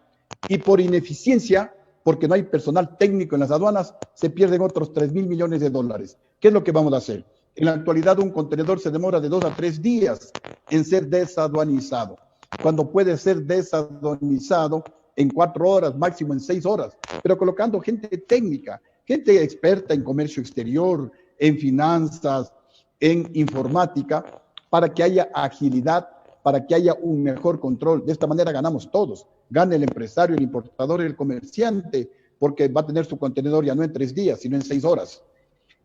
y por ineficiencia, porque no hay personal técnico en las aduanas, se pierden otros 3.000 millones de dólares. ¿Qué es lo que vamos a hacer? En la actualidad un contenedor se demora de 2 a 3 días en ser desaduanizado, cuando puede ser desaduanizado en 4 horas, máximo en 6 horas, pero colocando gente técnica, gente experta en comercio exterior, en finanzas, en informática, para que haya agilidad, para que haya un mejor control. De esta manera ganamos todos. Gana el empresario, el importador y el comerciante, porque va a tener su contenedor ya no en 3 días, sino en 6 horas.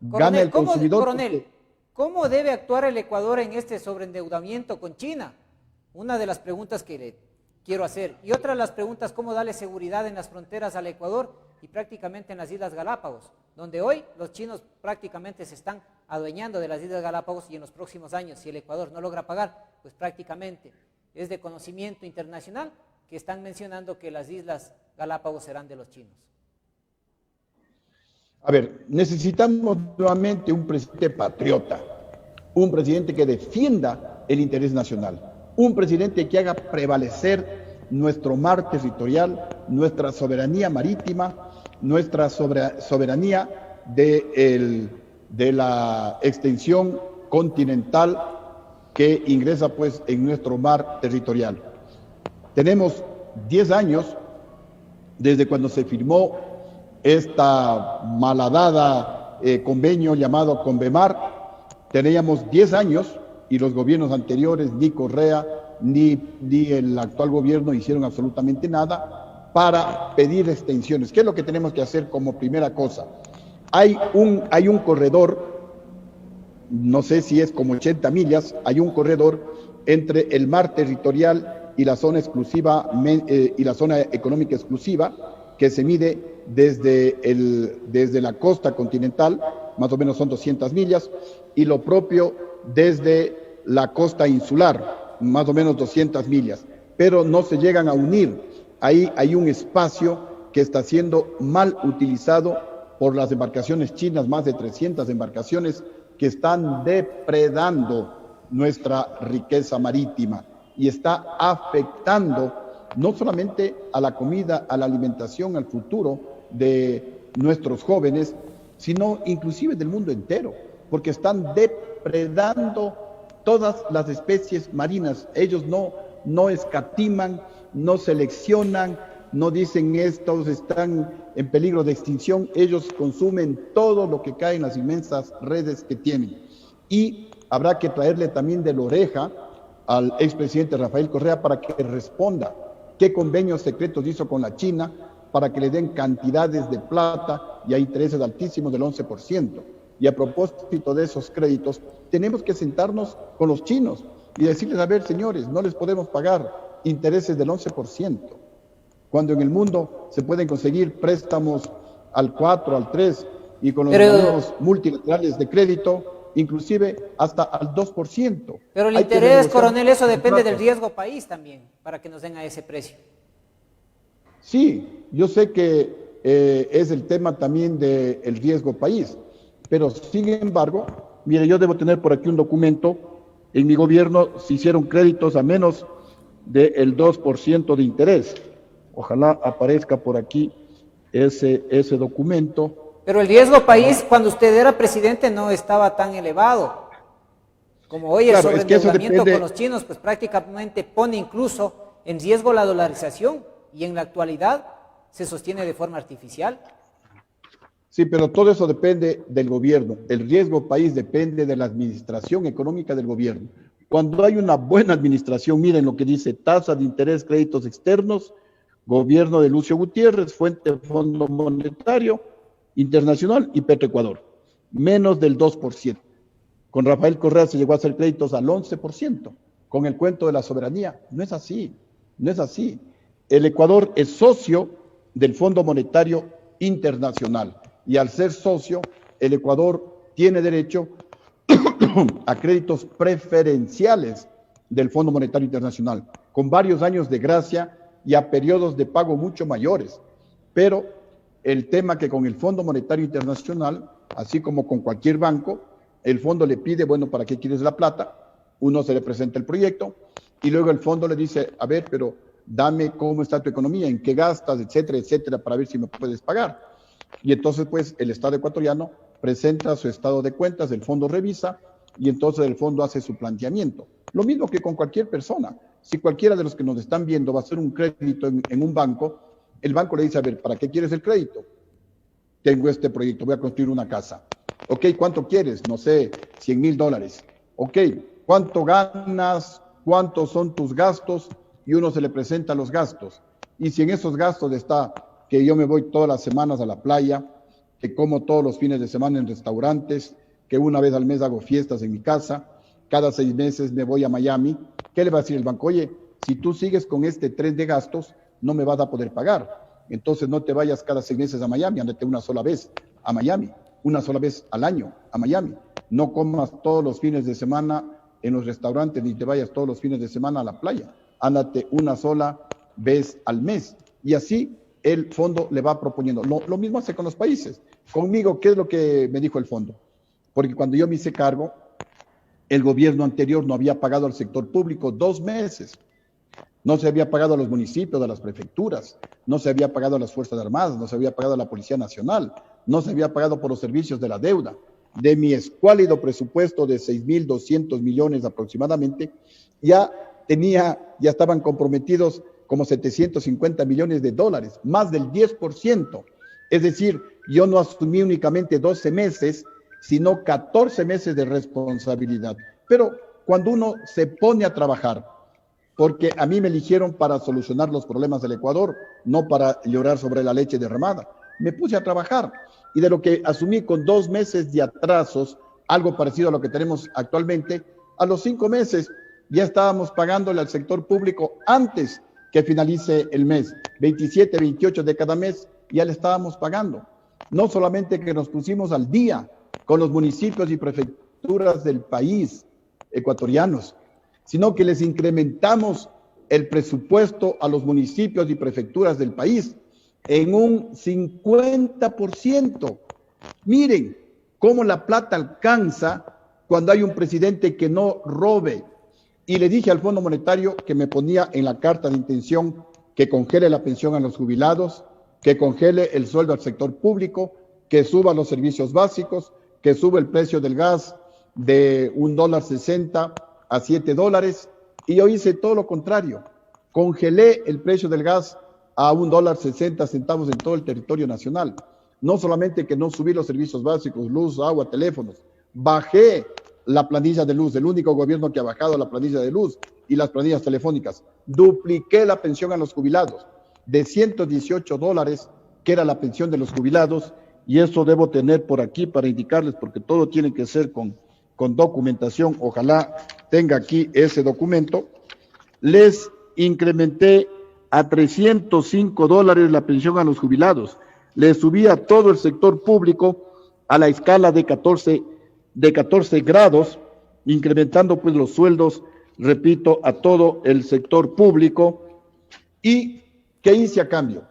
Gana el consumidor. Coronel, ¿cómo debe actuar el Ecuador en este sobreendeudamiento con China? Una de las preguntas que le quiero hacer. Y otra de las preguntas, ¿cómo darle seguridad en las fronteras al Ecuador y prácticamente en las Islas Galápagos? Donde hoy los chinos prácticamente se están adueñando de las Islas Galápagos, y en los próximos años, si el Ecuador no logra pagar, pues prácticamente es de conocimiento internacional que están mencionando que las Islas Galápagos serán de los chinos. A ver, necesitamos nuevamente un presidente patriota, un presidente que defienda el interés nacional, un presidente que haga prevalecer nuestro mar territorial, nuestra soberanía marítima, nuestra soberanía de la extensión continental que ingresa pues en nuestro mar territorial. Tenemos 10 años desde cuando se firmó esta malhadada convenio llamado Convemar. Teníamos 10 años y los gobiernos anteriores, ni Correa ni el actual gobierno hicieron absolutamente nada para pedir extensiones. ¿Qué es lo que tenemos que hacer como primera cosa? Hay un corredor, no sé si es como 80 millas, hay un corredor entre el mar territorial y la zona exclusiva y la zona económica exclusiva, que se mide desde la costa continental, más o menos son 200 millas, y lo propio desde la costa insular, más o menos 200 millas, pero no se llegan a unir. Ahí hay un espacio que está siendo mal utilizado por las embarcaciones chinas, más de 300 embarcaciones que están depredando nuestra riqueza marítima y está afectando no solamente a la comida, a la alimentación, al futuro de nuestros jóvenes, sino inclusive del mundo entero, porque están depredando todas las especies marinas. Ellos no escatiman, no seleccionan, no dicen estos están en peligro de extinción. Ellos consumen todo lo que cae en las inmensas redes que tienen. Y habrá que traerle también de la oreja al expresidente Rafael Correa para que responda qué convenios secretos hizo con la China para que le den cantidades de plata y a intereses altísimos del 11%. Y a propósito de esos créditos, tenemos que sentarnos con los chinos y decirles, a ver, señores, no les podemos pagar intereses del 11%, cuando en el mundo se pueden conseguir préstamos al 4, al 3, y con los organismos multilaterales de crédito, inclusive hasta al 2%. Pero el interés, coronel, eso depende del riesgo país también, para que nos den a ese precio. Sí, yo sé que es el tema también del riesgo país, pero sin embargo, mire, yo debo tener por aquí un documento. En mi gobierno se hicieron créditos a menos del 2% de interés. Ojalá aparezca por aquí ese documento. Pero el riesgo país, cuando usted era presidente, no estaba tan elevado. Como hoy el sobreendeudamiento con los chinos, pues prácticamente pone incluso en riesgo la dolarización, y en la actualidad se sostiene de forma artificial. Sí, pero todo eso depende del gobierno. El riesgo país depende de la administración económica del gobierno. Cuando hay una buena administración, miren lo que dice: tasa de interés, créditos externos, gobierno de Lucio Gutiérrez, fuente Fondo Monetario Internacional y Petroecuador, menos del 2%. Con Rafael Correa se llegó a hacer créditos al 11%, con el cuento de la soberanía. No es así, no es así. El Ecuador es socio del Fondo Monetario Internacional y al ser socio, el Ecuador tiene derecho a créditos preferenciales del Fondo Monetario Internacional, con varios años de gracia y a periodos de pago mucho mayores. Pero el tema que con el Fondo Monetario Internacional, así como con cualquier banco, el fondo le pide, bueno, ¿para qué quieres la plata? Uno se le presenta el proyecto y luego el fondo le dice, a ver, pero dame cómo está tu economía, en qué gastas, etcétera, etcétera, para ver si me puedes pagar. Y entonces, pues, el Estado ecuatoriano presenta su estado de cuentas, el fondo revisa y entonces el fondo hace su planteamiento. Lo mismo que con cualquier persona. Si cualquiera de los que nos están viendo va a hacer un crédito en un banco, el banco le dice, a ver, ¿para qué quieres el crédito? Tengo este proyecto, voy a construir una casa. Ok, ¿cuánto quieres? No sé, $100,000. Ok, ¿cuánto ganas? ¿Cuántos son tus gastos? Y uno se le presenta los gastos. Y si en esos gastos está que yo me voy todas las semanas a la playa, que como todos los fines de semana en restaurantes, que una vez al mes hago fiestas en mi casa, cada 6 meses me voy a Miami, ¿qué le va a decir el banco? Oye, si tú sigues con este tren de gastos, no me vas a poder pagar. Entonces no te vayas cada 6 meses a Miami, ándate una sola vez a Miami, una sola vez al año a Miami. No comas todos los fines de semana en los restaurantes, ni te vayas todos los fines de semana a la playa. Ándate una sola vez al mes. Y así el fondo le va proponiendo. Lo mismo hace con los países. Conmigo, ¿qué es lo que me dijo el fondo? Porque cuando yo me hice cargo, el gobierno anterior no había pagado al sector público 2 meses. No se había pagado a los municipios, a las prefecturas, no se había pagado a las Fuerzas Armadas, no se había pagado a la Policía Nacional, no se había pagado por los servicios de la deuda. De mi escuálido presupuesto de 6.200 millones aproximadamente, ya estaban comprometidos como 750 millones de dólares, más del 10%. Es decir, yo no asumí únicamente 12 meses, sino 14 meses de responsabilidad. Pero cuando uno se pone a trabajar, porque a mí me eligieron para solucionar los problemas del Ecuador, no para llorar sobre la leche derramada. Me puse a trabajar y de lo que asumí con 2 meses de atrasos, algo parecido a lo que tenemos actualmente, a los 5 meses ya estábamos pagándole al sector público antes que finalice el mes. 27, 28 de cada mes ya le estábamos pagando. No solamente que nos pusimos al día con los municipios y prefecturas del país ecuatorianos, sino que les incrementamos el presupuesto a los municipios y prefecturas del país en un 50%. Miren cómo la plata alcanza cuando hay un presidente que no robe. Y le dije al Fondo Monetario que me ponía en la carta de intención que congele la pensión a los jubilados, que congele el sueldo al sector público, que suba los servicios básicos, que suba el precio del gas de $1.60 a $7, y yo hice todo lo contrario. Congelé el precio del gas a $1.60 en todo el territorio nacional. No solamente que no subí los servicios básicos, luz, agua, teléfonos, bajé la planilla de luz, el único gobierno que ha bajado la planilla de luz y las planillas telefónicas. Dupliqué la pensión a los jubilados de $118, que era la pensión de los jubilados, y eso debo tener por aquí para indicarles, porque todo tiene que ser con documentación. Ojalá tenga aquí ese documento. Les incrementé a $305 la pensión a los jubilados. Les subí a todo el sector público a la escala de 14 grados, incrementando pues los sueldos, repito, a todo el sector público. ¿Y qué hice a cambio?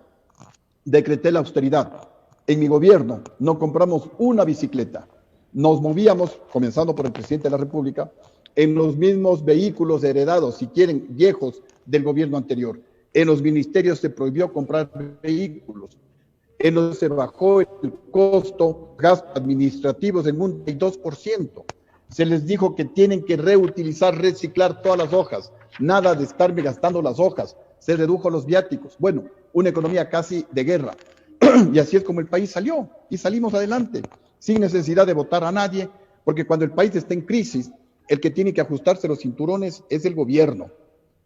Decreté la austeridad. En mi gobierno no compramos una bicicleta. Nos movíamos, comenzando por el presidente de la República, en los mismos vehículos heredados, si quieren, viejos del gobierno anterior. En los ministerios se prohibió comprar vehículos. En los se bajó el costo, gastos administrativos en un 2%. Se les dijo que tienen que reutilizar, reciclar todas las hojas. Nada de estarme gastando las hojas. Se redujo los viáticos. Bueno, una economía casi de guerra. Y así es como el país salió. Y salimos adelante, sin necesidad de votar a nadie, porque cuando el país está en crisis, el que tiene que ajustarse los cinturones es el gobierno.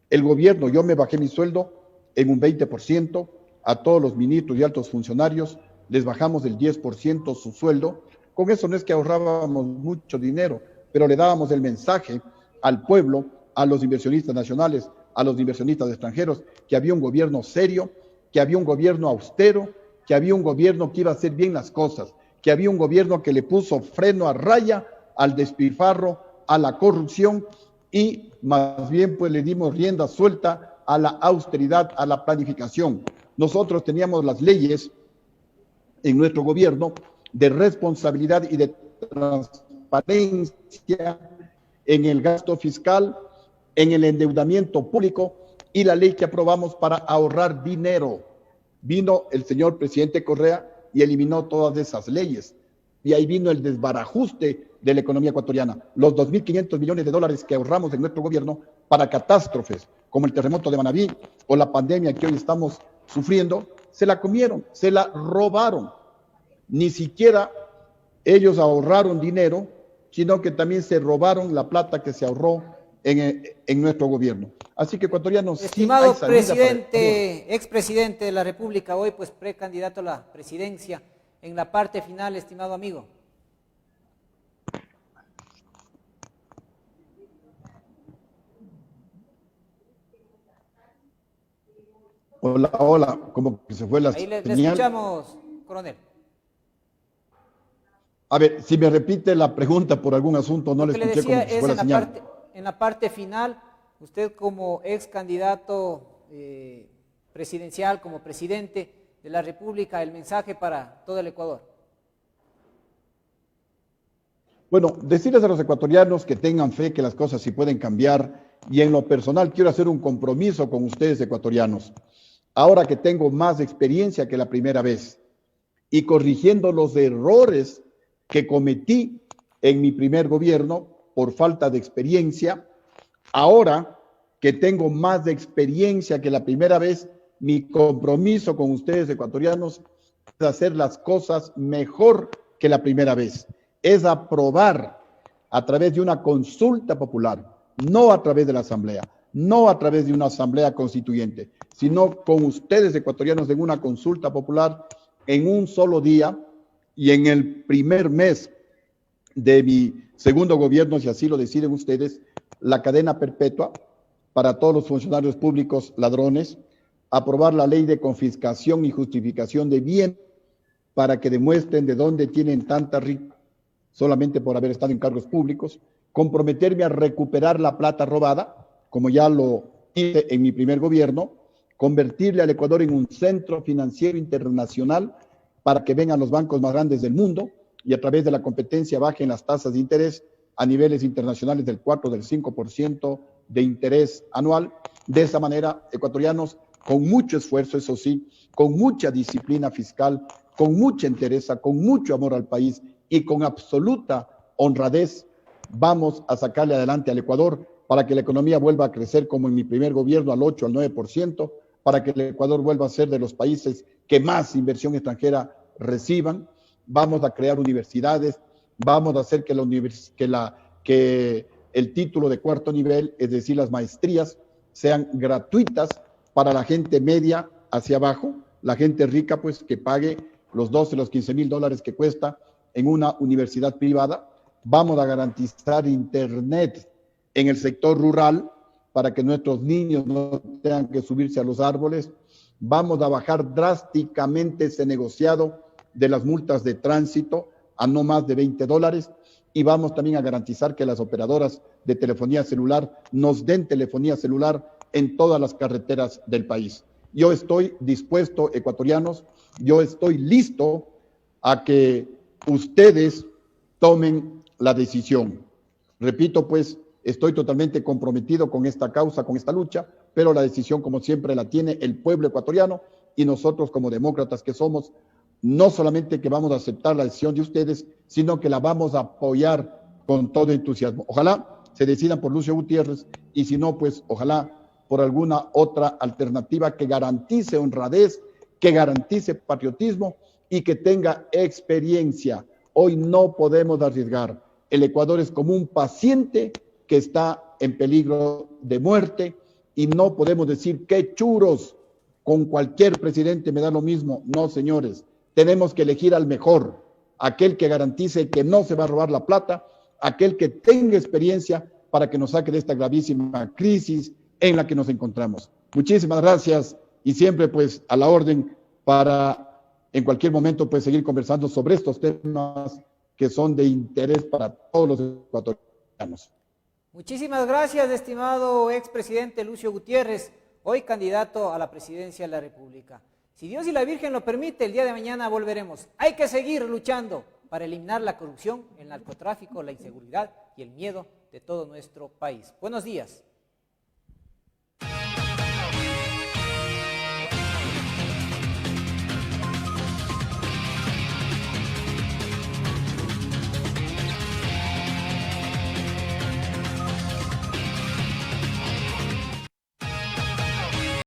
El gobierno, yo me bajé mi sueldo en un 20%, a todos los ministros y altos funcionarios les bajamos el 10% su sueldo. Con eso no es que ahorrábamos mucho dinero, pero le dábamos el mensaje al pueblo, a los inversionistas nacionales, a los inversionistas extranjeros, que había un gobierno serio, que había un gobierno austero, que había un gobierno que iba a hacer bien las cosas, que había un gobierno que le puso freno a raya al despilfarro, a la corrupción, y más bien pues le dimos rienda suelta a la austeridad, a la planificación. Nosotros teníamos las leyes en nuestro gobierno de responsabilidad y de transparencia en el gasto fiscal, en el endeudamiento público y la ley que aprobamos para ahorrar dinero. Vino el señor presidente Correa y eliminó todas esas leyes. Y ahí vino el desbarajuste de la economía ecuatoriana. Los 2.500 millones de dólares que ahorramos en nuestro gobierno para catástrofes como el terremoto de Manabí o la pandemia que hoy estamos sufriendo, se la comieron, se la robaron. Ni siquiera ellos ahorraron dinero, sino que también se robaron la plata que se ahorró en nuestro gobierno. Así que ecuatorianos, estimado sí hay salida presidente, expresidente de la República, hoy pues precandidato a la presidencia, en la parte final, estimado amigo. Hola, hola, como que se fue la Ahí le señal. escuchamos, coronel. A ver, si me repite la pregunta por algún asunto, no Lo le que le escuché decía como que se es fue la señal. en la parte final, usted como ex candidato presidencial, como presidente de la República, el mensaje para todo el Ecuador. Bueno, decirles a los ecuatorianos que tengan fe, que las cosas sí pueden cambiar, y en lo personal quiero hacer un compromiso con ustedes ecuatorianos. Ahora que tengo más experiencia que la primera vez y corrigiendo los errores que cometí en mi primer gobierno por falta de experiencia, ahora que tengo más de experiencia que la primera vez, mi compromiso con ustedes ecuatorianos es hacer las cosas mejor que la primera vez. Es aprobar a través de una consulta popular, no a través de la asamblea, no a través de una asamblea constituyente, sino con ustedes ecuatorianos en una consulta popular en un solo día y en el primer mes de mi segundo gobierno, si así lo deciden ustedes, la cadena perpetua para todos los funcionarios públicos ladrones, aprobar la ley de confiscación y justificación de bien para que demuestren de dónde tienen tanta riqueza solamente por haber estado en cargos públicos, comprometerme a recuperar la plata robada, como ya lo hice en mi primer gobierno, convertirle al Ecuador en un centro financiero internacional para que vengan los bancos más grandes del mundo y a través de la competencia bajen las tasas de interés a niveles internacionales del 4, del 5% de interés anual. De esa manera, ecuatorianos, con mucho esfuerzo, eso sí, con mucha disciplina fiscal, con mucha entereza, con mucho amor al país y con absoluta honradez, vamos a sacarle adelante al Ecuador para que la economía vuelva a crecer como en mi primer gobierno al 8, al 9%, para que el Ecuador vuelva a ser de los países que más inversión extranjera reciban. Vamos a crear universidades, vamos a hacer que el título de cuarto nivel, es decir, las maestrías, sean gratuitas para la gente media hacia abajo, la gente rica pues que pague los 12, los 15 mil dólares que cuesta en una universidad privada. Vamos a garantizar internet en el sector rural para que nuestros niños no tengan que subirse a los árboles. Vamos a bajar drásticamente ese negociado de las multas de tránsito a no más de 20 dólares y vamos también a garantizar que las operadoras de telefonía celular nos den telefonía celular en todas las carreteras del país. Yo estoy dispuesto, ecuatorianos, yo estoy listo a que ustedes tomen la decisión. Repito, pues, estoy totalmente comprometido con esta causa, con esta lucha, pero la decisión, como siempre, la tiene el pueblo ecuatoriano y nosotros, como demócratas que somos, no solamente que vamos a aceptar la decisión de ustedes, sino que la vamos a apoyar con todo entusiasmo. Ojalá se decidan por Lucio Gutiérrez y si no, pues, ojalá por alguna otra alternativa que garantice honradez, que garantice patriotismo y que tenga experiencia. Hoy no podemos arriesgar. El Ecuador es como un paciente que está en peligro de muerte y no podemos decir qué churos, con cualquier presidente me da lo mismo. No, señores, tenemos que elegir al mejor, aquel que garantice que no se va a robar la plata aquel que tenga experiencia para que nos saque de esta gravísima crisis en la que nos encontramos. Muchísimas gracias y siempre pues a la orden para en cualquier momento pues seguir conversando sobre estos temas que son de interés para todos los ecuatorianos. Muchísimas gracias, estimado expresidente Lucio Gutiérrez, hoy candidato a la presidencia de la República. Si Dios y la Virgen lo permite, el día de mañana volveremos. Hay que seguir luchando para eliminar la corrupción, el narcotráfico, la inseguridad y el miedo de todo nuestro país. Buenos días.